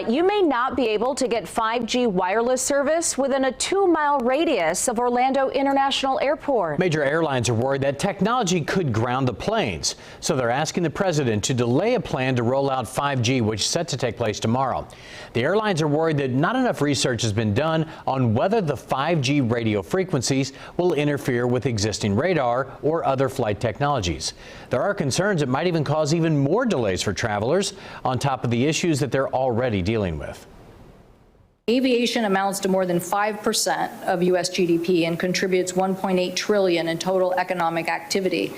You may not be able to get 5G wireless service within a 2-mile radius of Orlando International Airport. Major airlines are worried that technology could ground the planes, so they're asking the president to delay a plan to roll out 5G, which is set to take place tomorrow. The airlines are worried that not enough research has been done on whether the 5G radio frequencies will interfere with existing radar or other flight technologies. There are concerns it might even cause even more delays for travelers, on top of the issues that they're already dealing with. Aviation amounts to more than 5% of U.S. GDP and contributes $1.8 trillion in total economic activity.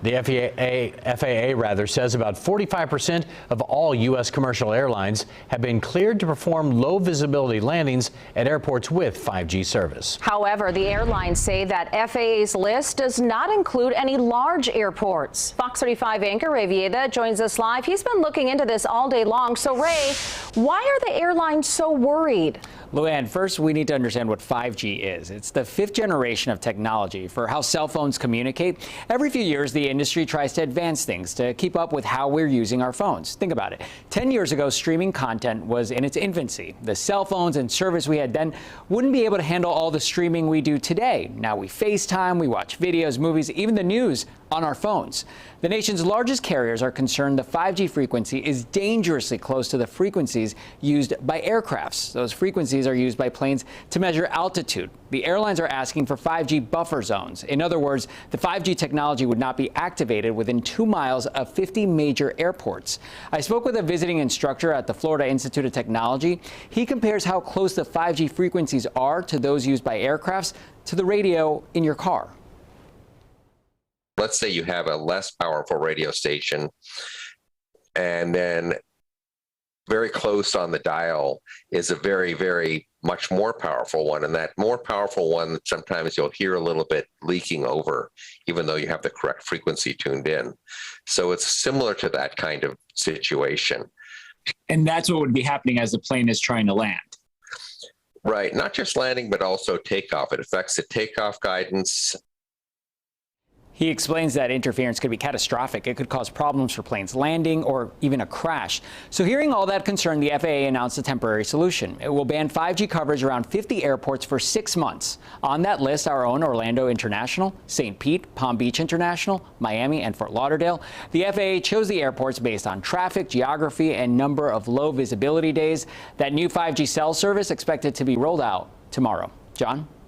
The FAA says about 45% of all U.S. commercial airlines have been cleared to perform low visibility landings at airports with 5G service. However, the airlines say that FAA's list does not include any large airports. Fox 35 anchor Ray Vieda joins us live. He's been looking into this all day long. So, Ray, why are the airlines so worried? Luann, first we need to understand what 5G is. It's the 5th generation of technology for how cell phones communicate. Every few years, the industry tries to advance things to keep up with how we're using our phones. Think about it. 10 years ago, streaming content was in its infancy. The cell phones and service we had then wouldn't be able to handle all the streaming we do today. Now we FaceTime, we watch videos, movies, even the news on our phones. The nation's largest carriers are concerned the 5G frequency is dangerously close to the frequencies used by aircrafts. Those frequencies are used by planes to measure altitude. The airlines are asking for 5G buffer zones. In other words, the 5G technology would not be activated within 2 miles of 50 major airports. I spoke with a visiting instructor at the Florida Institute of Technology. He compares how close the 5G frequencies are to those used by aircrafts to the radio in your car. Let's say you have a less powerful radio station, and then very close on the dial is a very, very much more powerful one. And that more powerful one, sometimes you'll hear a little bit leaking over, even though you have the correct frequency tuned in. So it's similar to that kind of situation. And that's what would be happening as the plane is trying to land. Right. Not just landing, but also takeoff. It affects the takeoff guidance. He explains that interference could be catastrophic. It could cause problems for planes landing or even a crash. So hearing all that concern, the FAA announced a temporary solution. It will ban 5G coverage around 50 airports for 6 months. On that list, our own Orlando International, St. Pete, Palm Beach International, Miami, and Fort Lauderdale. The FAA chose the airports based on traffic, geography, and number of low visibility days. That new 5G cell service expected to be rolled out tomorrow. John?